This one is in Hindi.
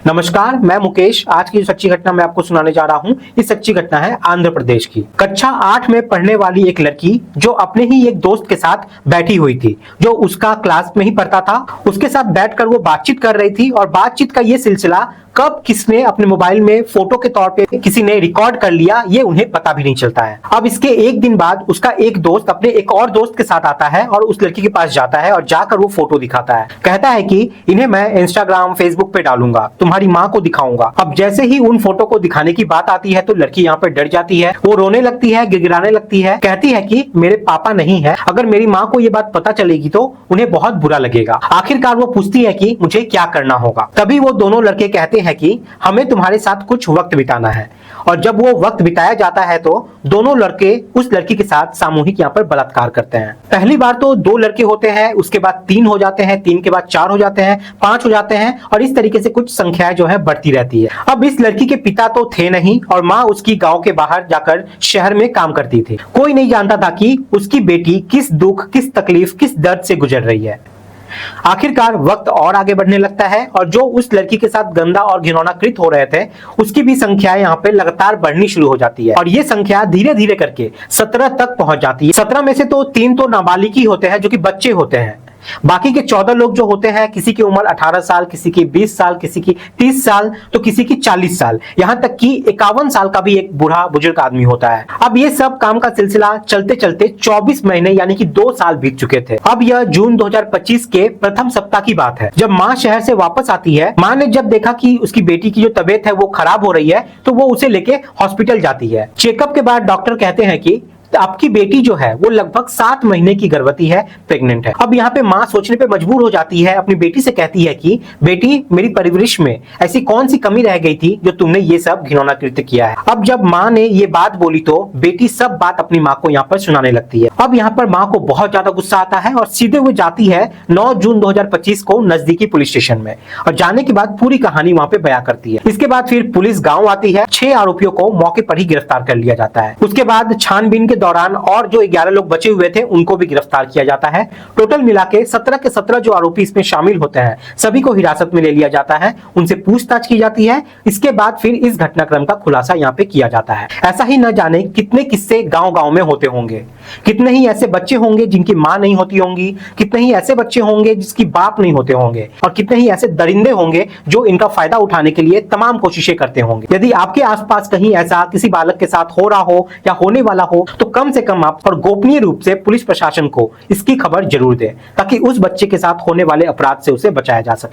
नमस्कार, मैं मुकेश। आज की जो सच्ची घटना मैं आपको सुनाने जा रहा हूँ, ये सच्ची घटना है आंध्र प्रदेश की। कक्षा 8 में पढ़ने वाली एक लड़की जो अपने ही एक दोस्त के साथ बैठी हुई थी, जो उसका क्लास में ही पढ़ता था। उसके साथ बैठकर वो बातचीत कर रही थी और बातचीत का ये सिलसिला कब किसने अपने मोबाइल में फोटो के तौर पे किसी ने रिकॉर्ड कर लिया, ये उन्हें पता भी नहीं चलता है। अब इसके एक दिन बाद उसका एक दोस्त अपने एक और दोस्त के साथ आता है और उस लड़की के पास जाता है और जाकर वो फोटो दिखाता है। कहता है कि इन्हें मैं इंस्टाग्राम, फेसबुक पे डालूंगा, तुम्हारी माँ को दिखाऊंगा। अब जैसे ही उन फोटो को दिखाने की बात आती है तो लड़की यहाँ पे डर जाती है। वो रोने लगती है, गिड़गिड़ाने लगती है, कहती है कि मेरे पापा नहीं है, अगर मेरी माँ को ये बात पता चलेगी तो उन्हें बहुत बुरा लगेगा। आखिरकार वो पूछती है कि मुझे क्या करना होगा। तभी वो दोनों लड़के कहते हैं कि हमें तुम्हारे साथ कुछ वक्त बिताना है। और जब वो वक्त बिताया जाता है तो दोनों लड़के उस लड़की के साथ सामूहिक यहाँ पर बलात्कार करते हैं। पहली बार तो 2 लड़के होते हैं, उसके बाद 3 हो जाते हैं, 3 के बाद 4 हो जाते हैं, 5 हो जाते हैं और इस तरीके से कुछ संख्याएं जो है बढ़ती रहती है। अब इस लड़की के पिता तो थे नहीं और माँ उसकी गांव के बाहर जाकर शहर में काम करती थी। कोई नहीं जानता था कि उसकी बेटी किस दुख, किस तकलीफ, किस दर्द से गुजर रही है। आखिरकार वक्त और आगे बढ़ने लगता है और जो उस लड़की के साथ गंदा और घिनौना कृत हो रहे थे, उसकी भी संख्या यहाँ पे लगातार बढ़नी शुरू हो जाती है और ये संख्या धीरे धीरे करके 17 तक पहुंच जाती है। 17 में से तो 3 तो नाबालिग ही होते हैं, जो कि बच्चे होते हैं। बाकी के 14 लोग जो होते हैं, किसी की उम्र 18 साल, किसी की 20 साल, किसी की 30 साल, तो किसी की 40 साल, यहां तक कि 51 साल का भी एक बूढ़ा बुजुर्ग आदमी होता है। अब ये सब काम का सिलसिला चलते चलते 24 महीने यानी कि 2 साल बीत चुके थे। अब यह जून 2025 के प्रथम सप्ताह की बात है, जब माँ शहर से वापस आती है। माँ ने जब देखा कि उसकी बेटी की जो तबीयत है वो खराब हो रही है, तो वो उसे लेके हॉस्पिटल जाती है। चेकअप के बाद डॉक्टर कहते हैं कि आपकी बेटी जो है वो लगभग 7 महीने की गर्भवती है, प्रेग्नेंट है। अब यहाँ पे माँ सोचने पे मजबूर हो जाती है, अपनी बेटी से कहती है कि बेटी, मेरी परवरिश में ऐसी कौन सी कमी रह गई थी जो तुमने ये सब घिनौना कृत्य किया है। अब जब माँ ने ये बात बोली तो बेटी सब बात अपनी माँ को यहाँ पर सुनाने लगती है। अब यहाँ पर माँ को बहुत ज्यादा गुस्सा आता है और सीधे हुए जाती है 9 जून 2025 को नजदीकी पुलिस स्टेशन में और जाने के बाद पूरी कहानी वहाँ पे बयां करती है। इसके बाद फिर पुलिस गाँव आती है, 6 आरोपियों को मौके पर ही गिरफ्तार कर लिया जाता है। उसके बाद छानबीन के दौरान और जो 11 लोग बचे हुए थे उनको भी गिरफ्तार किया जाता है। टोटल मिला के 17 के 17 जो आरोपी इसमें शामिल होते हैं, सभी को हिरासत में ले लिया जाता है, उनसे पूछताछ की जाती है। इसके बाद फिर इस घटनाक्रम का खुलासा यहाँ पे किया जाता है। ऐसा ही न जाने कितने किस्से गांव गांव में होते होंगे, कितने ही ऐसे बच्चे होंगे जिनकी मां नहीं होती होंगी, कितने ही ऐसे बच्चे होंगे जिसकी बाप नहीं होते होंगे और कितने ही ऐसे दरिंदे होंगे जो इनका फायदा उठाने के लिए तमाम कोशिशें करते होंगे। यदि आपके आसपास कहीं ऐसा किसी बालक के साथ हो रहा हो या होने वाला हो तो कम से कम आप और गोपनीय रूप से पुलिस प्रशासन को इसकी खबर जरूर दें, ताकि उस बच्चे के साथ होने वाले अपराध से उसे बचाया जा सके।